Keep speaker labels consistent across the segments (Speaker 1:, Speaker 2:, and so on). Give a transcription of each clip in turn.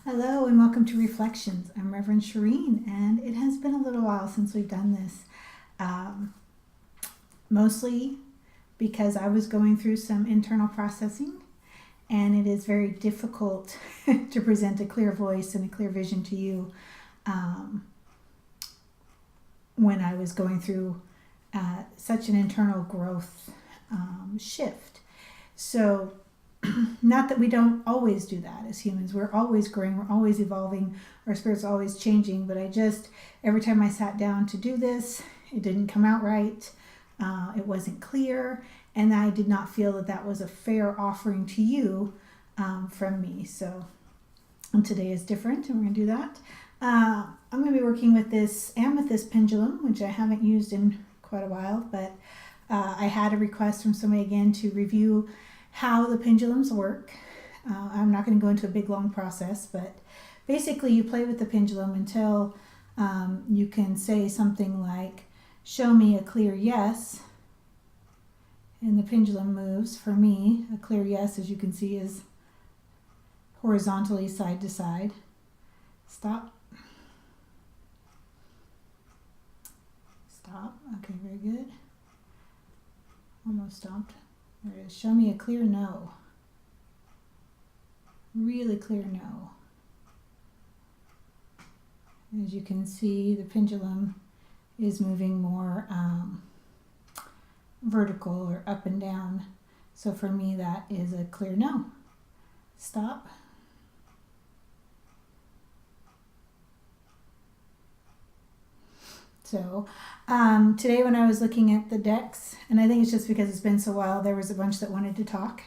Speaker 1: Hello and welcome to Reflections. I'm Reverend Shireen, and it has been a little while since we've done this. Um, Mostly because I was going through some internal processing, and it is very difficult to present a clear voice and a clear vision to you um, when I was going through such an internal growth shift. So, not that we don't always do that as humans. We're always growing, we're always evolving, our spirit's always changing. But every time I sat down to do this, it didn't come out right. It wasn't clear, and I did not feel that that was a fair offering to you from me. So today is different, and we're going to do that. I'm going to be working with this amethyst pendulum, which I haven't used in quite a while, but I had a request from somebody again to review how the pendulums work. I'm not going to go into a big long process, but basically you play with the pendulum until you can say something like, show me a clear yes, and the pendulum moves. For me, a clear yes, as you can see, is horizontally side to side. Stop. Stop. Okay, very good. Almost stopped. There it is. Show me a clear no. Really clear no. As you can see, the pendulum is moving more vertical or up and down. So for me, that is a clear no. Stop. So today when I was looking at the decks, and I think it's just because it's been so while, there was a bunch that wanted to talk.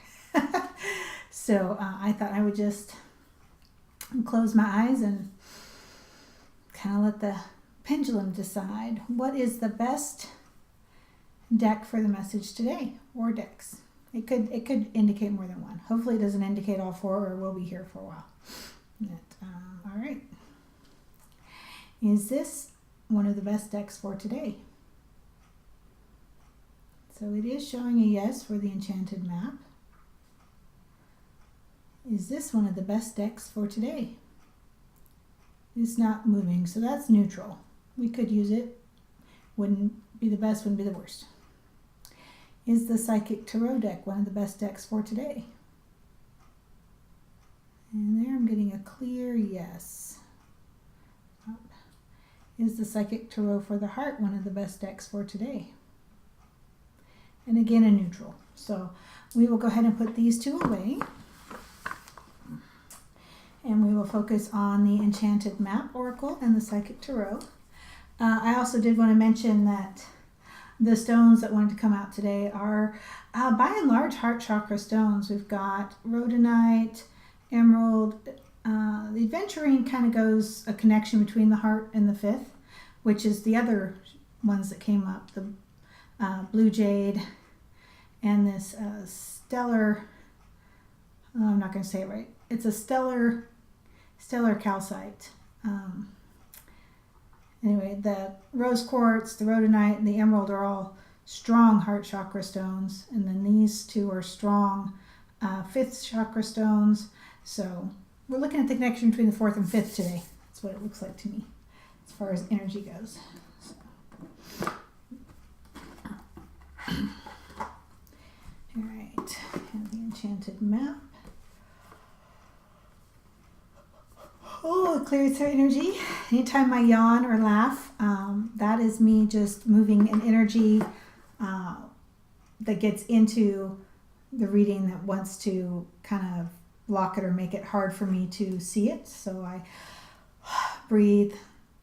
Speaker 1: So I thought I would just close my eyes and kind of let the pendulum decide what is the best deck for the message today, or decks. It could indicate more than one. Hopefully it doesn't indicate all four, or we'll be here for a while. But, all right. Is this one of the best decks for today? So it is showing a yes for the Enchanted map. Is this one of the best decks for today? It's not moving, so that's neutral. We could use it. Wouldn't be the best, wouldn't be the worst. Is the Psychic Tarot deck one of the best decks for today? And there I'm getting a clear yes. Is the Psychic Tarot for the Heart one of the best decks for today? And again, a neutral. So we will go ahead and put these two away. And we will focus on the Enchanted Map Oracle and the Psychic Tarot. I also did want to mention that the stones that wanted to come out today are, by and large, heart chakra stones. We've got rhodonite, emerald. The adventuring kind of goes a connection between the heart and the fifth, which is the other ones that came up, the blue jade and this stellar, I'm not going to say it right, it's a stellar calcite. Anyway, the rose quartz, the rhodonite, and the emerald are all strong heart chakra stones, and then these two are strong fifth chakra stones. So we're looking at the connection between the fourth and fifth today. That's what it looks like to me as far as energy goes. So. All right, and the Enchanted map. Oh, it clears her energy. Anytime I yawn or laugh, that is me just moving an energy that gets into the reading that wants to kind of block it or make it hard for me to see it. So I breathe,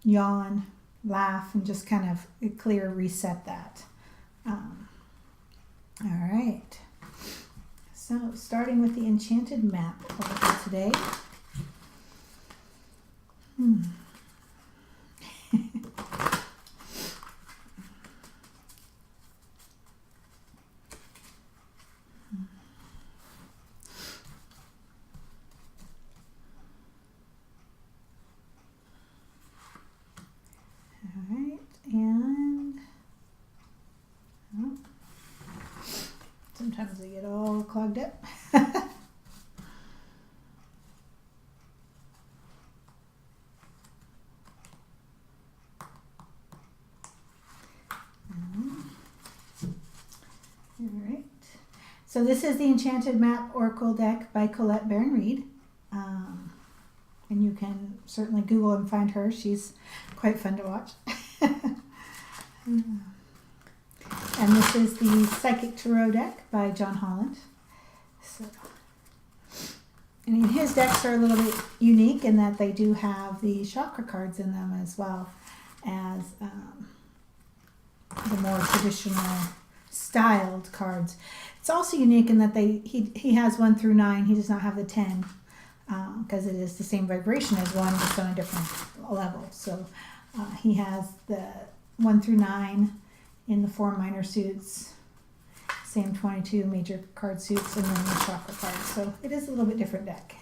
Speaker 1: yawn, laugh, and just kind of reset that. All right. So starting with the Enchanted map for today. Alright, and sometimes they get all clogged up. So this is the Enchanted Map Oracle deck by Colette and Reid. And you can certainly Google and find her. She's quite fun to watch. And this is the Psychic Tarot deck by Holland. So, I mean, his decks are a little bit unique in that they do have the chakra cards in them as well as the more traditional styled cards. It's also unique in that he has 1 through 9. He does not have the 10 because it is the same vibration as 1, just on a different level. So he has the 1 through 9 in the 4 minor suits, same 22 major card suits, and then the chakra cards. So it is a little bit different deck.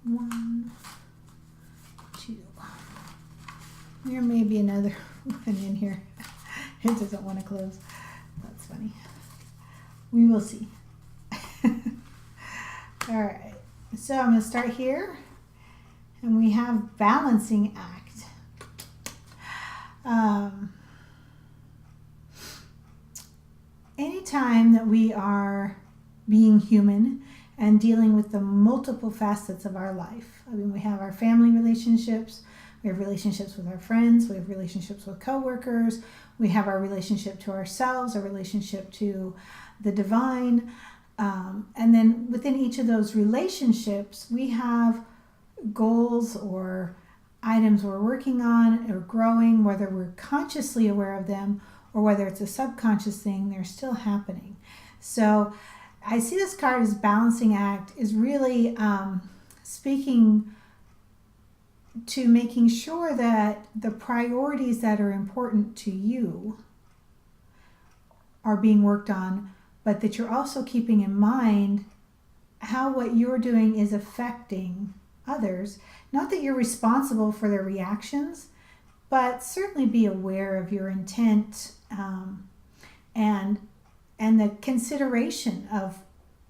Speaker 1: 1, 2. There may be another one in here. It doesn't want to close. That's funny. We will see. All right. So I'm going to start here. And we have balancing act. Anytime that we are being human and dealing with the multiple facets of our life, I mean, we have our family relationships, we have relationships with our friends, we have relationships with coworkers, we have our relationship to ourselves, our relationship to the divine, and then within each of those relationships, we have goals or items we're working on or growing, whether we're consciously aware of them or whether it's a subconscious thing, they're still happening. So I see this card as balancing act is really speaking to making sure that the priorities that are important to you are being worked on, but that you're also keeping in mind how what you're doing is affecting others. Not that you're responsible for their reactions, but certainly be aware of your intent and the consideration of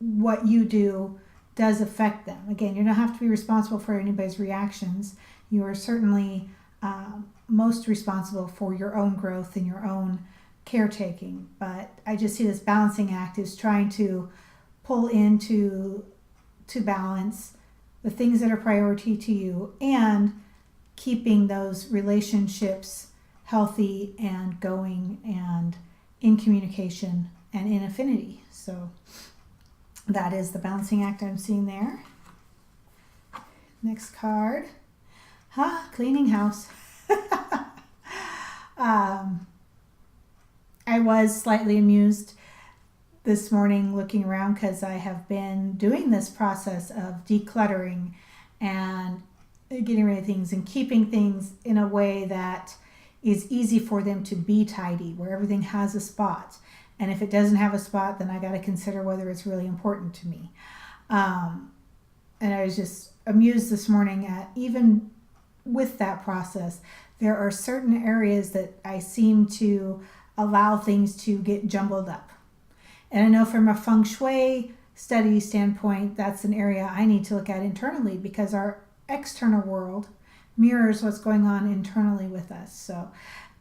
Speaker 1: what you do does affect them. Again, you don't have to be responsible for anybody's reactions. You are certainly most responsible for your own growth and your own caretaking. But I just see this balancing act is trying to pull into balance the things that are priority to you and keeping those relationships healthy and going and in communication and in affinity. So that is the balancing act I'm seeing there. Next card. Cleaning house. I was slightly amused this morning looking around because I have been doing this process of decluttering and getting rid of things and keeping things in a way that is easy for them to be tidy, where everything has a spot. And if it doesn't have a spot, then I got to consider whether it's really important to me. And I was just amused this morning at even with that process, there are certain areas that I seem to allow things to get jumbled up. And I know from a feng shui study standpoint, that's an area I need to look at internally because our external world mirrors what's going on internally with us. So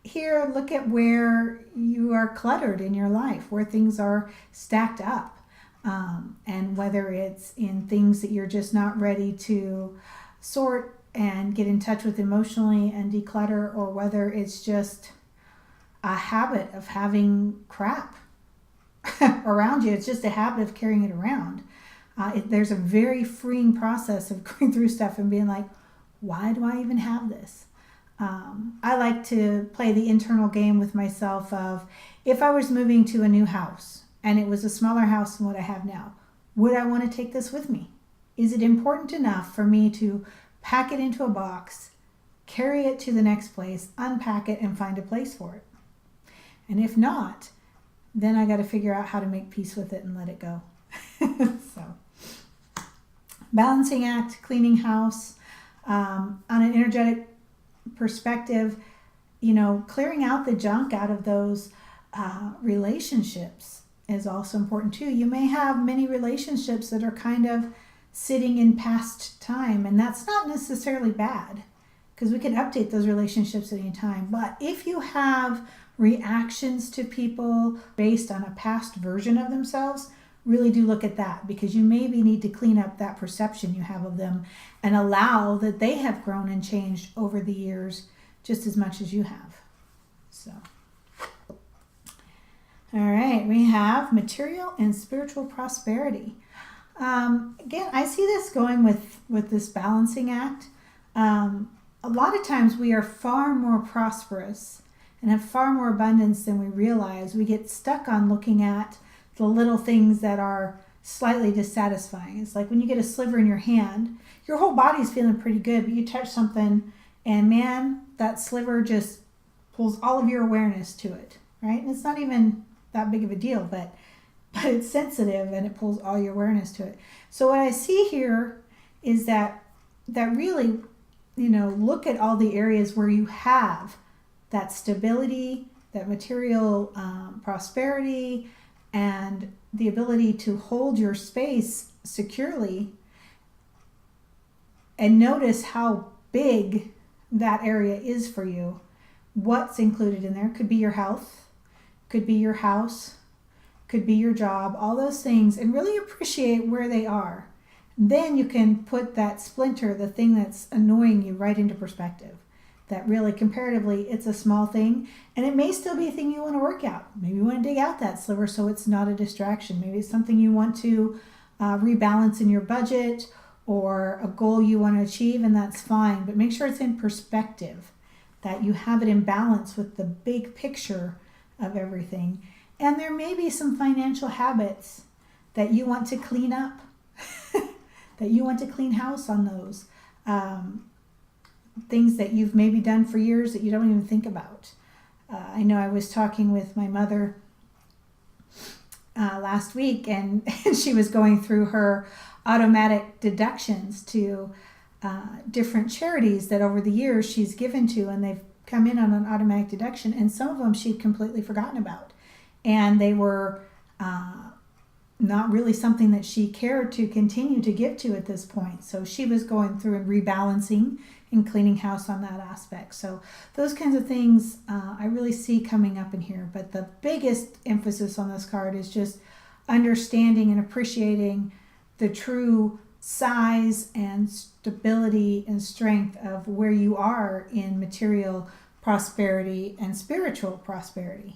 Speaker 1: here, look at where you are cluttered in your life, where things are stacked up, and whether it's in things that you're just not ready to sort and get in touch with emotionally and declutter, or whether it's just a habit of having crap around you. It's just a habit of carrying it around. There's a very freeing process of going through stuff and being like, why do I even have this? I like to play the internal game with myself of, if I was moving to a new house and it was a smaller house than what I have now, would I want to take this with me? Is it important enough for me to pack it into a box, carry it to the next place, unpack it, and find a place for it? And if not, then I got to figure out how to make peace with it and let it go. So, balancing act, cleaning house, on an energetic perspective, clearing out the junk out of those relationships is also important too. You may have many relationships that are kind of sitting in past time, and that's not necessarily bad, because we can update those relationships at any time. But if you have reactions to people based on a past version of themselves, really do look at that, because you maybe need to clean up that perception you have of them and allow that they have grown and changed over the years just as much as you have. So, all right, we have material and spiritual prosperity. Again, I see this going with this balancing act. A lot of times we are far more prosperous and have far more abundance than we realize. We get stuck on looking at the little things that are slightly dissatisfying. It's like when you get a sliver in your hand, your whole body's feeling pretty good, but you touch something and man, that sliver just pulls all of your awareness to it, right? And it's not even that big of a deal, but it's sensitive and it pulls all your awareness to it. So what I see here is that really, look at all the areas where you have that stability, that material prosperity, and the ability to hold your space securely, and notice how big that area is for you. What's included in there could be your health, could be your house, could be your job, all those things, and really appreciate where they are. Then you can put that splinter, the thing that's annoying you, right into perspective. That really, comparatively, it's a small thing, and it may still be a thing you want to work out. Maybe you want to dig out that sliver so it's not a distraction. Maybe it's something you want to rebalance in your budget, or a goal you want to achieve, and that's fine. But make sure it's in perspective, that you have it in balance with the big picture of everything. And there may be some financial habits that you want to clean up, that you want to clean house on those. Things that you've maybe done for years that you don't even think about. I know I was talking with my mother last week, and she was going through her automatic deductions to different charities that over the years she's given to, and they've come in on an automatic deduction, and some of them she'd completely forgotten about. And they were not really something that she cared to continue to give to at this point. So she was going through and rebalancing and cleaning house on that aspect. So those kinds of things I really see coming up in here. But the biggest emphasis on this card is just understanding and appreciating the true size and stability and strength of where you are in material prosperity and spiritual prosperity.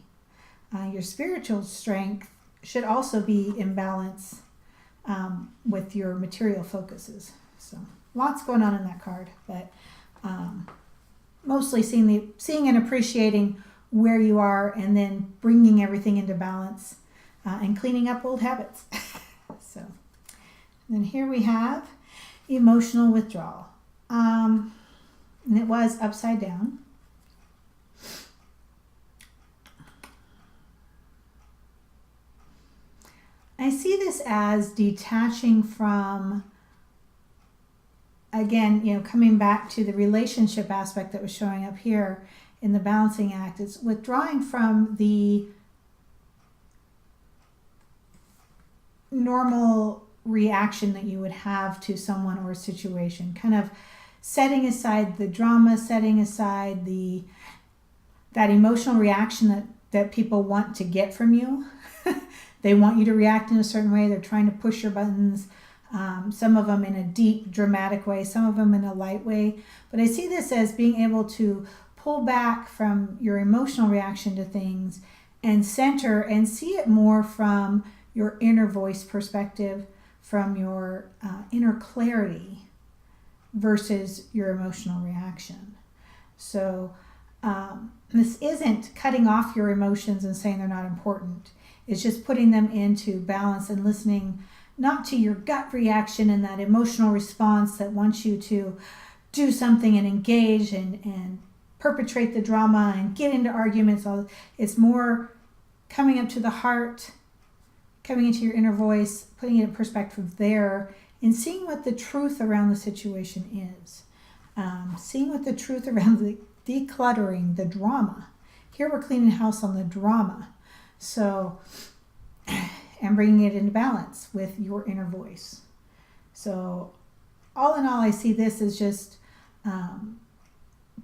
Speaker 1: Your spiritual strength should also be in balance with your material focuses. So lots going on in that card, but mostly seeing and appreciating where you are, and then bringing everything into balance and cleaning up old habits. So then here we have emotional withdrawal, and it was upside down. I see this as detaching from, again, coming back to the relationship aspect that was showing up here in the balancing act. It's withdrawing from the normal reaction that you would have to someone or a situation, kind of setting aside the drama, setting aside that emotional reaction that people want to get from you. They want you to react in a certain way. They're trying to push your buttons, some of them in a deep, dramatic way, some of them in a light way. But I see this as being able to pull back from your emotional reaction to things and center and see it more from your inner voice perspective, from your inner clarity versus your emotional reaction. So this isn't cutting off your emotions and saying they're not important. It's just putting them into balance and listening not to your gut reaction and that emotional response that wants you to do something and engage and perpetrate the drama and get into arguments. It's more coming up to the heart, coming into your inner voice, putting it in perspective there, and seeing what the truth around the situation is. Seeing what the truth around the decluttering, the drama. Here we're cleaning house on the drama. So, and bringing it into balance with your inner voice. So, all in all, I see this as just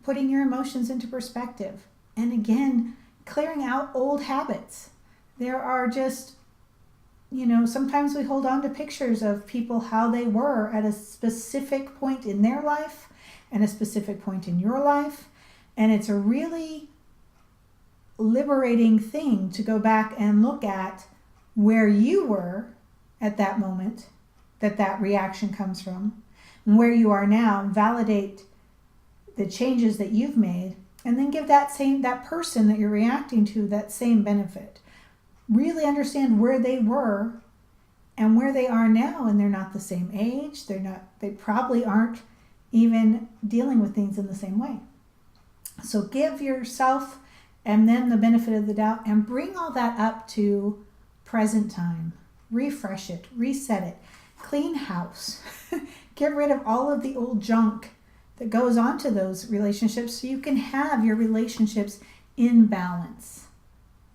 Speaker 1: putting your emotions into perspective. And again, clearing out old habits. There are just, sometimes we hold on to pictures of people, how they were at a specific point in their life and a specific point in your life. And it's a really liberating thing to go back and look at where you were at that moment that reaction comes from, and where you are now, and validate the changes that you've made, and then give that person that you're reacting to that same benefit. Really understand where they were and where they are now, and they're not the same age. They probably aren't even dealing with things in the same way. So give yourself and them the benefit of the doubt and bring all that up to present time. Refresh it, reset it, clean house. Get rid of all of the old junk that goes on to those relationships so you can have your relationships in balance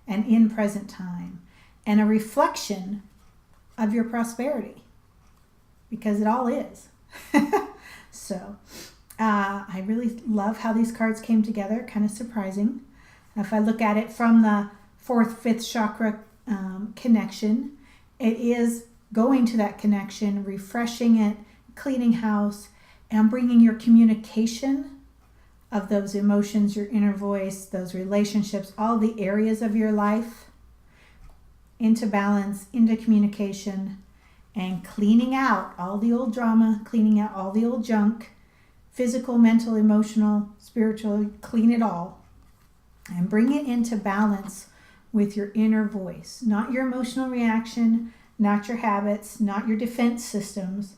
Speaker 1: and in present time and a reflection of your prosperity, because it all is. So I really love how these cards came together, kind of surprising. If I look at it from the 4th, 5th chakra connection, it is going to that connection, refreshing it, cleaning house, and bringing your communication of those emotions, your inner voice, those relationships, all the areas of your life into balance, into communication, and cleaning out all the old drama, cleaning out all the old junk, physical, mental, emotional, spiritual, clean it all, and bring it into balance with your inner voice, not your emotional reaction, not your habits, not your defense systems,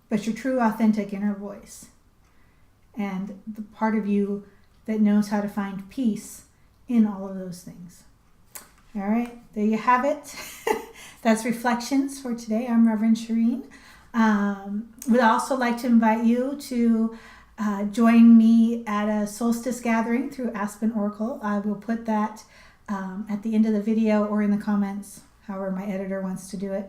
Speaker 1: but your true, authentic inner voice. And the part of you that knows how to find peace in all of those things. All right, there you have it. That's Reflections for today. I'm Reverend Shireen. Would also like to invite you to join me at a solstice gathering through Aspen Oracle. I will put that at the end of the video or in the comments, however my editor wants to do it.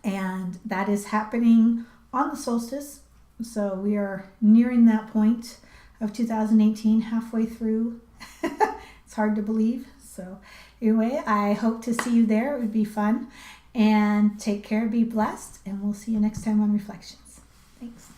Speaker 1: And that is happening on the solstice. So we are nearing that point of 2018, halfway through. It's hard to believe. So anyway, I hope to see you there. It would be fun. And take care, be blessed, and we'll see you next time on Reflections. Thanks.